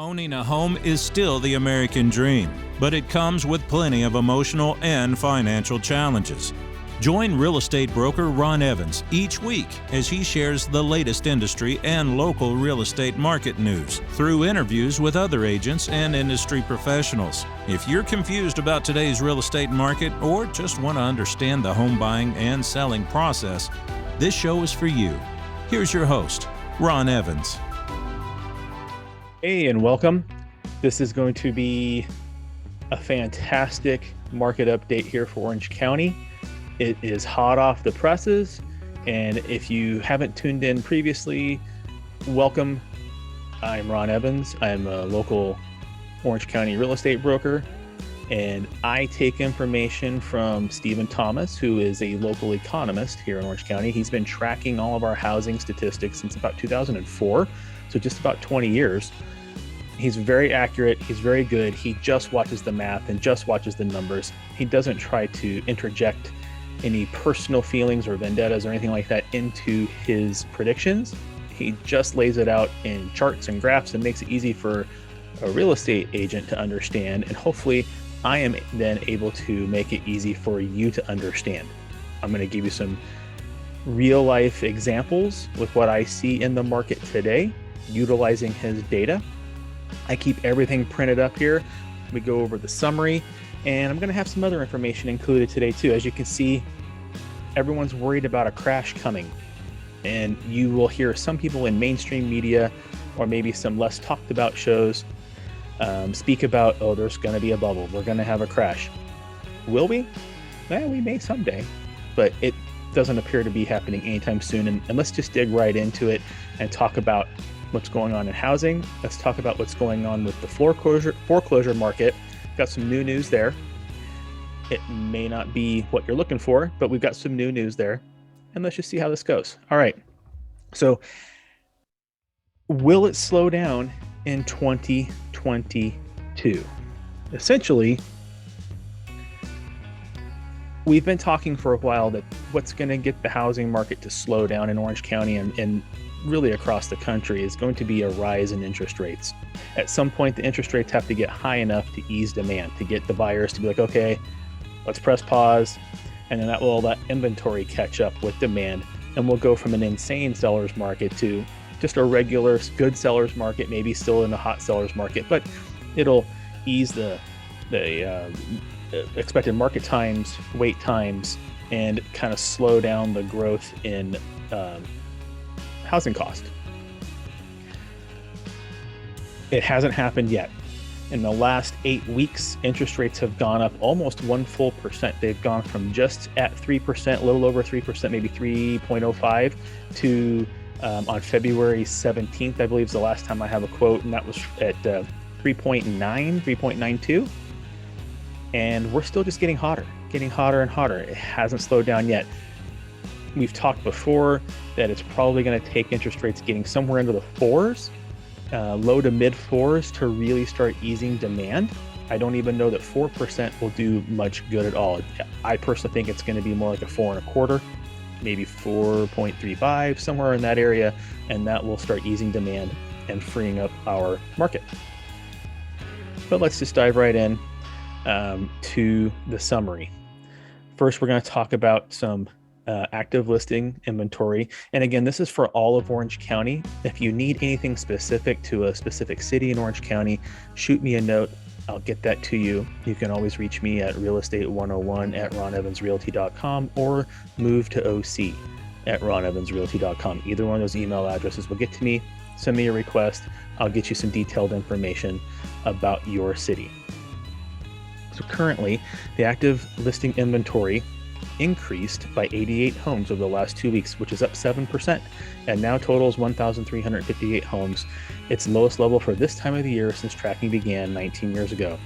Owning a home is still the American dream, but it comes with plenty of emotional and financial challenges. Join real estate broker Ron Evans each week as he shares the latest industry and local real estate market news through interviews with other agents and industry professionals. If you're confused about today's real estate market or just want to understand the home buying and selling process, this show is for you. Here's your host, Ron Evans. Hey, and welcome. This is going to be a fantastic market update here for Orange County. It is hot off the presses, and if you haven't tuned in previously, welcome. I'm Ron Evans. I'm a local Orange County real estate broker, and I take information from Stephen Thomas, who is a local economist here in Orange County. He's been tracking all of our housing statistics since about 2004, so just about 20 years. He's very accurate. He's very good. He just watches the math and just watches the numbers. He doesn't try to interject any personal feelings or vendettas or anything like that into his predictions. He just lays it out in charts and graphs and makes it easy for a real estate agent to understand. And hopefully I am then able to make it easy for you to understand. I'm going to give you some real life examples with what I see in the market today, utilizing his data. I keep everything printed up here. We go over the summary, and I'm going to have some other information included today too. As you can see, everyone's worried about a crash coming, and you will hear some people in mainstream media or maybe some less talked about shows speak about, oh, there's going to be a bubble. We're going to have a crash. Will we? Well, we may someday, but it doesn't appear to be happening anytime soon. And let's just dig right into it and talk about what's going on in housing. Let's talk about what's going on with the foreclosure market. Got some new news there. It may not be what you're looking for, but we've got some new news there. And let's just see how this goes. All right. So will it slow down in 2022? Essentially, we've been talking for a while that what's going to get the housing market to slow down in Orange County and really across the country is going to be a rise in interest rates. At some point, the interest rates have to get high enough to ease demand, to get the buyers to be like, okay, let's press pause. And then that will let inventory catch up with demand. And we'll go from an insane seller's market to just a regular good seller's market, maybe still in the hot seller's market, but it'll ease the expected market times, wait times, and kind of slow down the growth in housing cost. It hasn't happened yet. In the last 8 weeks, interest rates have gone up almost 1 full percent. They've gone from just at 3%, a little over 3%, maybe 3.05 to on February 17th, I believe is the last time I have a quote, and that was at 3.92. And we're still just getting hotter and hotter. It hasn't slowed down yet. We've talked before that it's probably going to take interest rates getting somewhere into the fours, low to mid fours, to really start easing demand. I don't even know that 4% will do much good at all. I personally think it's going to be more like a 4.25, maybe 4.35, somewhere in that area, and that will start easing demand and freeing up our market. But let's just dive right in to the summary. First, we're going to talk about some active listing inventory. And again, this is for all of Orange County. If you need anything specific to a specific city in Orange County, shoot me a note. I'll get that to you. You can always reach me at realestate101@ronevansrealty.com or move to OC@ronevansrealty.com. Either one of those email addresses will get to me. Send me a request. I'll get you some detailed information about your city. So currently, the active listing inventory increased by 88 homes over the last 2 weeks, which is up 7%, and now totals 1,358 homes. Its lowest level for this time of the year since tracking began 19 years ago.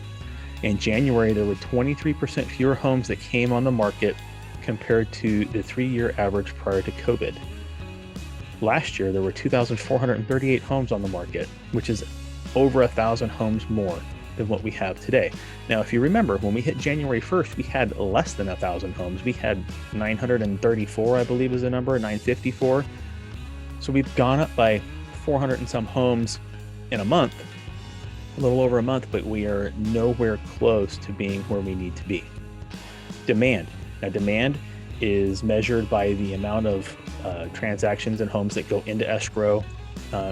In January, there were 23% fewer homes that came on the market compared to the 3-year average prior to COVID. Last year, there were 2,438 homes on the market, which is over 1,000 homes more than what we have today. Now, if you remember, when we hit January 1st, we had less than 1,000 homes. We had 934, I believe is the number, 954. So we've gone up by 400 and some homes in a month. a little over a month, but we are nowhere close to being where we need to be. Demand. Now, demand is measured by the amount of transactions and homes that go into escrow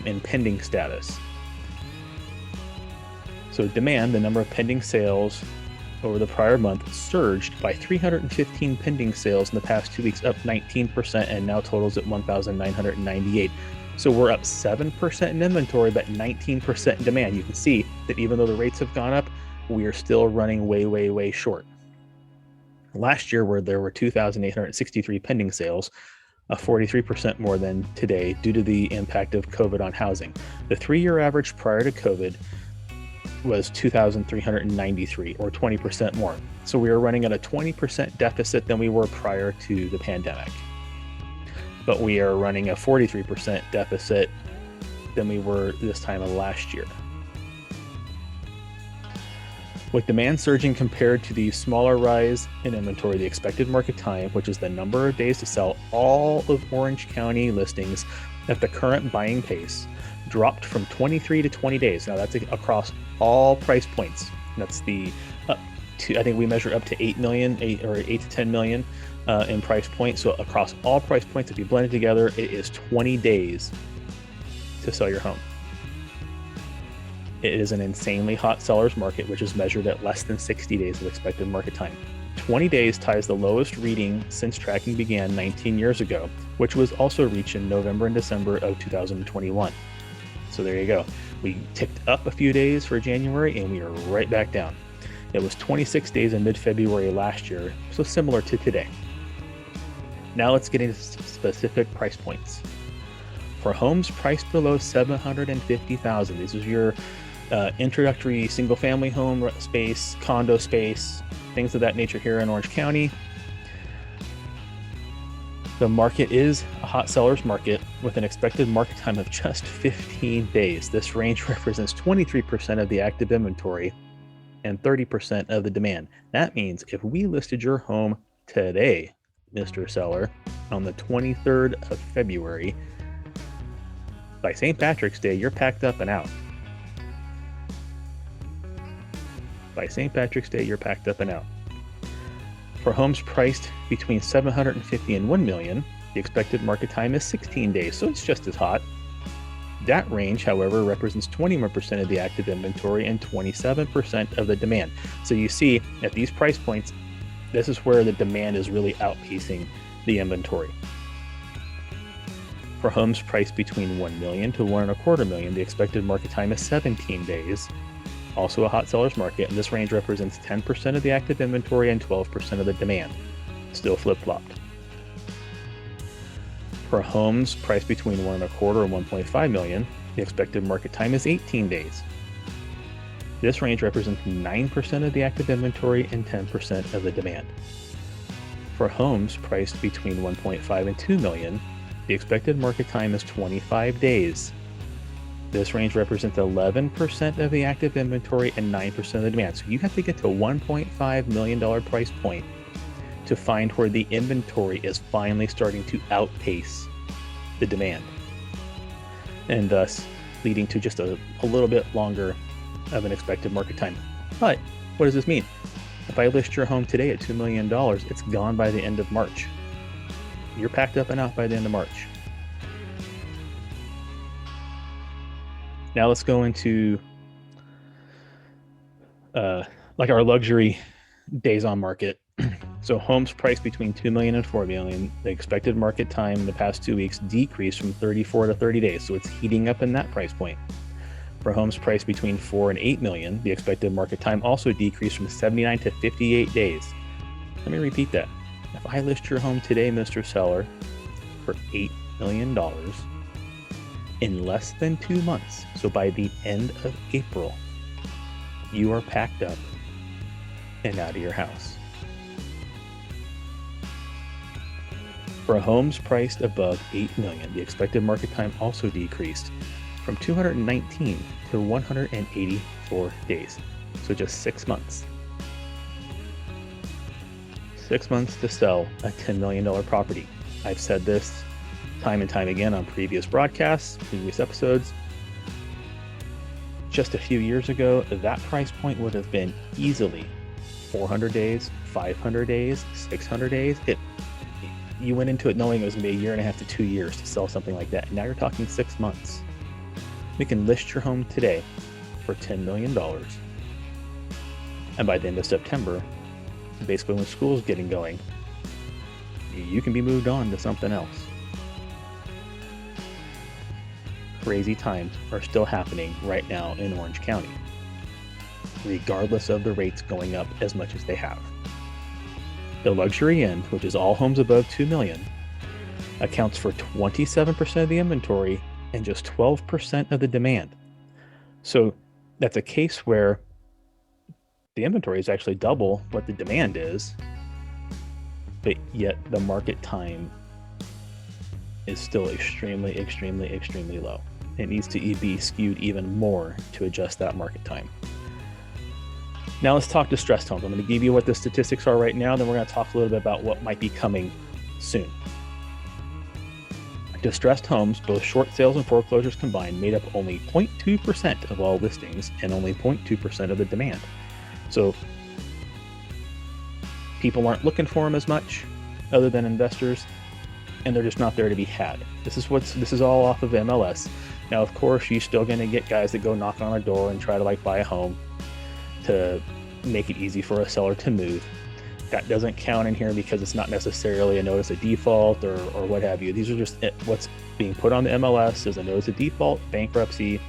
in pending status. So demand, the number of pending sales over the prior month, surged by 315 pending sales in the past 2 weeks, up 19%, and now totals at 1,998. So we're up 7% in inventory, but 19% in demand. You can see that even though the rates have gone up, we are still running way, way, way short. Last year, where there were 2,863 pending sales, 43% more than today due to the impact of COVID on housing. The 3-year average prior to COVID was 2,393, or 20% more. So we are running at a 20% deficit than we were prior to the pandemic. But we are running a 43% deficit than we were this time of last year. With demand surging compared to the smaller rise in inventory, the expected market time, which is the number of days to sell all of Orange County listings at the current buying pace, dropped from 23 to 20 days. Now that's across all price points. That's the up to, I think we measure up to 8 to 10 million in price point. So across all price points, if you blend it together, it is 20 days to sell your home. It is an insanely hot seller's market, which is measured at less than 60 days of expected market time. 20 days ties the lowest reading since tracking began 19 years ago, which was also reached in November and December of 2021. So there you go. We ticked up a few days for January and we are right back down. It was 26 days in mid-February last year, so similar to today. Now let's get into specific price points. For homes priced below $750,000, this is your introductory single-family home space, condo space, things of that nature here in Orange County. The market is a hot seller's market with an expected market time of just 15 days. This range represents 23% of the active inventory and 30% of the demand. That means if we listed your home today, Mr. Seller, on the 23rd of February, by St. Patrick's Day, you're packed up and out. By St. Patrick's Day, you're packed up and out. For homes priced between $750,000 and $1 million, the expected market time is 16 days, so it's just as hot. That range, however, represents 21% of the active inventory and 27% of the demand. So you see, at these price points, this is where the demand is really outpacing the inventory. For homes priced between $1 million to $1.25 million, the expected market time is 17 days. Also a hot seller's market, and this range represents 10% of the active inventory and 12% of the demand. Still flip-flopped. For homes priced between $1.25 and $1.5 million, the expected market time is 18 days. This range represents 9% of the active inventory and 10% of the demand. For homes priced between $1.5 and $2 million, the expected market time is 25 days. This range represents 11% of the active inventory and 9% of the demand. So you have to get to a $1.5 million price point to find where the inventory is finally starting to outpace the demand, and thus leading to just a little bit longer of an expected market time. But what does this mean? If I list your home today at $2 million, it's gone by the end of March. You're packed up and out by the end of March. Now let's go into like our luxury days on market. So homes priced between $2 million and $4 million, the expected market time in the past 2 weeks decreased from 34 to 30 days. So it's heating up in that price point. For homes priced between $4 and $8 million, the expected market time also decreased from 79 to 58 days. Let me repeat that. If I list your home today, Mr. Seller, for $8 million in less than 2 months, so by the end of April, you are packed up and out of your house. For homes priced above $8 million, the expected market time also decreased from 219 to 184 days. So just 6 months. 6 months to sell a $10 million property. I've said this time and time again on previous broadcasts, previous episodes. just a few years ago, that price point would have been easily 400 days, 500 days, 600 days. You went into it knowing it was going to be a year and a half to 2 years to sell something like that. And now you're talking 6 months. You can list your home today for $10 million. And by the end of September, basically when school's getting going, you can be moved on to something else. Crazy times are still happening right now in Orange County, regardless of the rates going up as much as they have. The luxury end, which is all homes above $2 million, accounts for 27% of the inventory and just 12% of the demand. So that's a case where the inventory is actually double what the demand is, but yet the market time is still extremely, extremely, extremely low. It needs to be skewed even more to adjust that market time. Now let's talk distressed homes. I'm going to give you what the statistics are right now, then we're going to talk a little bit about what might be coming soon. Distressed homes, both short sales and foreclosures combined, made up only 0.2% of all listings and only 0.2% of the demand. So people aren't looking for them as much, other than investors, and they're just not there to be had. This is all off of MLS. Now, of course, you're still going to get guys that go knock on a door and try to buy a home to make it easy for a seller to move. That doesn't count in here because it's not necessarily a notice of default or what have you. These are just what's being put on the MLS is a notice of default, bankruptcy,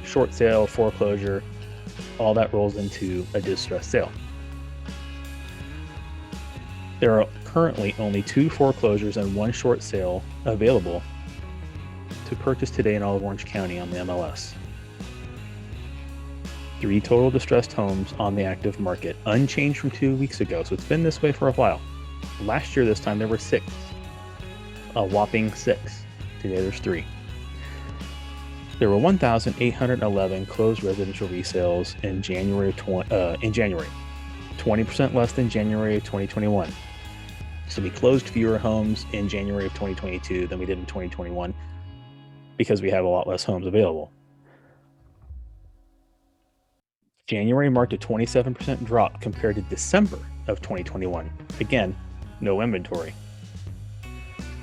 short sale, foreclosure. All that rolls into a distressed sale. There are currently only 2 foreclosures and 1 short sale available to purchase today in all of Orange County on the MLS. 3 total distressed homes on the active market, unchanged from 2 weeks ago. So it's been this way for a while. Last year, this time, there were 6. A whopping 6. Today, there's 3. There were 1,811 closed residential resales in January. 20% less than January of 2021. So we closed fewer homes in January of 2022 than we did in 2021 because we have a lot less homes available. January marked a 27% drop compared to December of 2021. Again, no inventory.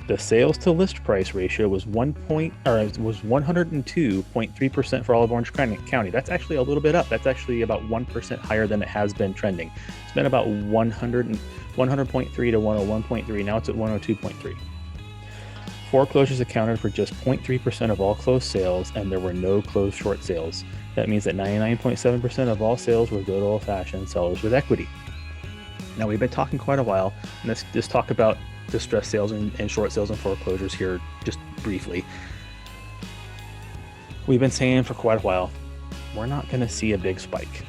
The sales to list price ratio was 102.3% for all of Orange County. That's actually a little bit up. That's actually about 1% higher than it has been trending. It's been about 100.3 to 101.3. Now it's at 102.3. Foreclosures accounted for just 0.3% of all closed sales, and there were no closed short sales. That means that 99.7% of all sales were good old-fashioned sellers with equity. Now, we've been talking quite a while, and let's just talk about distressed sales and short sales and foreclosures here just briefly. We've been saying for quite a while, we're not going to see a big spike.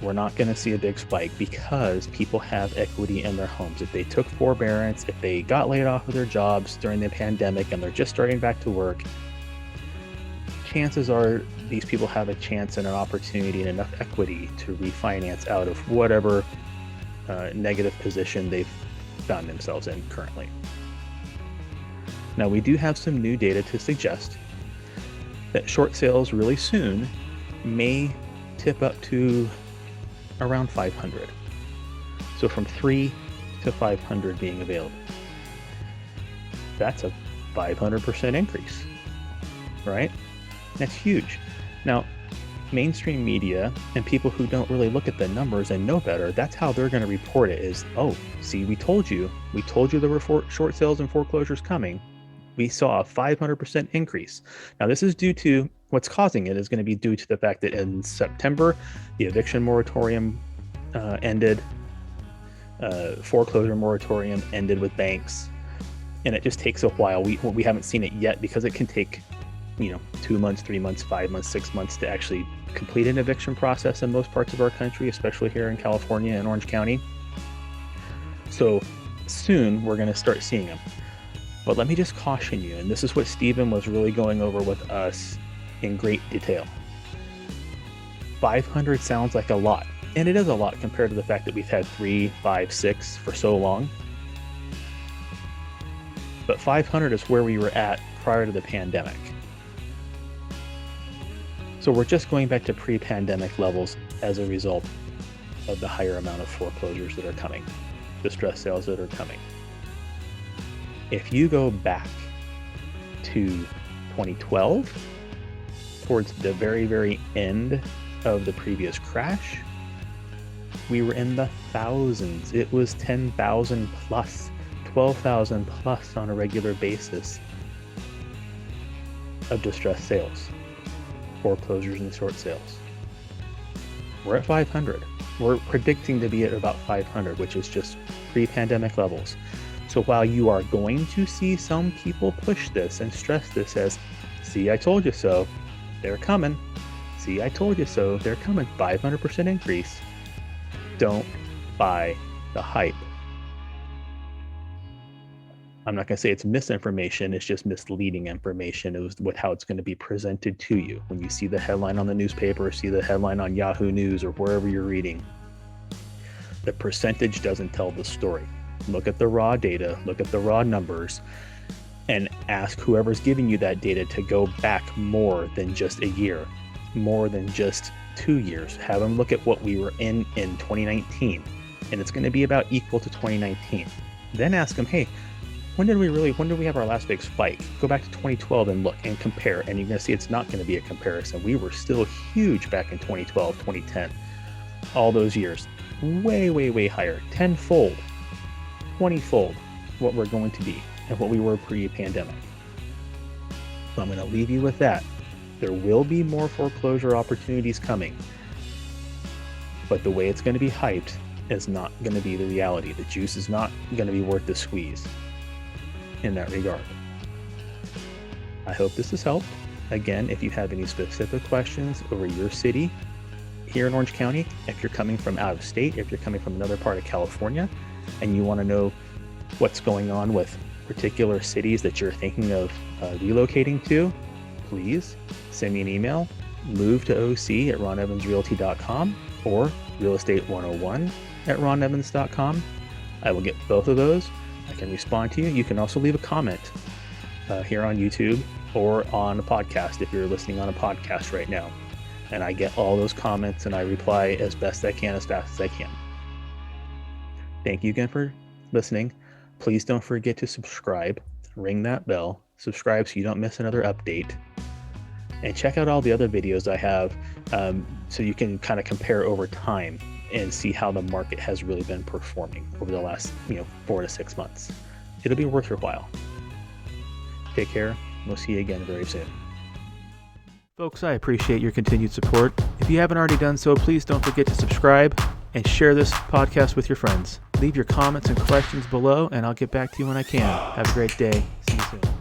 We're not going to see a big spike because people have equity in their homes. If they took forbearance, if they got laid off of their jobs during the pandemic and they're just starting back to work, chances are these people have a chance and an opportunity and enough equity to refinance out of whatever negative position they've found themselves in currently. Now, we do have some new data to suggest that short sales really soon may tip up to around 500. So from 3 to 500 being available. That's a 500% increase, right? That's huge. Now, mainstream media and people who don't really look at the numbers and know better, that's how they're going to report it is, oh, see, we told you there were short sales and foreclosures coming. We saw a 500% increase. Now, this is due to what's causing it is going to be due to the fact that in September, the eviction moratorium ended, foreclosure moratorium ended with banks, and it just takes a while. We haven't seen it yet because it can take 2 months, 3 months, 5 months, 6 months to actually complete an eviction process in most parts of our country, especially here in California and Orange County. So soon we're going to start seeing them. But let me just caution you, and this is what Stephen was really going over with us in great detail. 500 sounds like a lot, and it is a lot compared to the fact that we've had 3, 5, 6 for so long. But 500 is where we were at prior to the pandemic. So we're just going back to pre-pandemic levels as a result of the higher amount of foreclosures that are coming, distress sales that are coming. If you go back to 2012, towards the very, very end of the previous crash, we were in the thousands. It was 10,000 plus, 12,000 plus on a regular basis of distressed sales, foreclosures and short sales. We're at 500. We're predicting to be at about 500, which is just pre-pandemic levels. So while you are going to see some people push this and stress this as, see, I told you so, they're coming. See, I told you so, they're coming. 500% increase. Don't buy the hype. I'm not going to say it's misinformation, it's just misleading information. It was with how it's going to be presented to you. When you see the headline on the newspaper, or see the headline on Yahoo News or wherever you're reading, the percentage doesn't tell the story. Look at the raw data, look at the raw numbers, and ask whoever's giving you that data to go back more than just a year, more than just 2 years. Have them look at what we were in 2019, and it's going to be about equal to 2019. Then ask them, hey, when did we have our last big spike? Go back to 2012 and look and compare, and you're going to see it's not going to be a comparison. We were still huge back in 2012, 2010, all those years. Way, way, way higher, 10-fold, 20-fold what we're going to be and what we were pre-pandemic. So I'm going to leave you with that. There will be more foreclosure opportunities coming, but the way it's going to be hyped is not going to be the reality. The juice is not going to be worth the squeeze in that regard. I hope this has helped. Again, if you have any specific questions over your city here in Orange County, if you're coming from out of state, if you're coming from another part of California, and you want to know what's going on with particular cities that you're thinking of relocating to, please send me an email, move-to-oc@ronevansrealty.com or realestate101@ronevans.com. I will get both of those. I can respond to you. You can also leave a comment here on YouTube or on a podcast if you're listening on a podcast right now. And I get all those comments and I reply as best I can, as fast as I can. Thank you again for listening. Please don't forget to subscribe, ring that bell, subscribe so you don't miss another update. And check out all the other videos I have so you can kind of compare over time and see how the market has really been performing over the last 4 to 6 months. It'll be worth your while. Take care. We'll see you again very soon. Folks, I appreciate your continued support. If you haven't already done so, please don't forget to subscribe and share this podcast with your friends. Leave your comments and questions below, and I'll get back to you when I can. Have a great day. See you soon.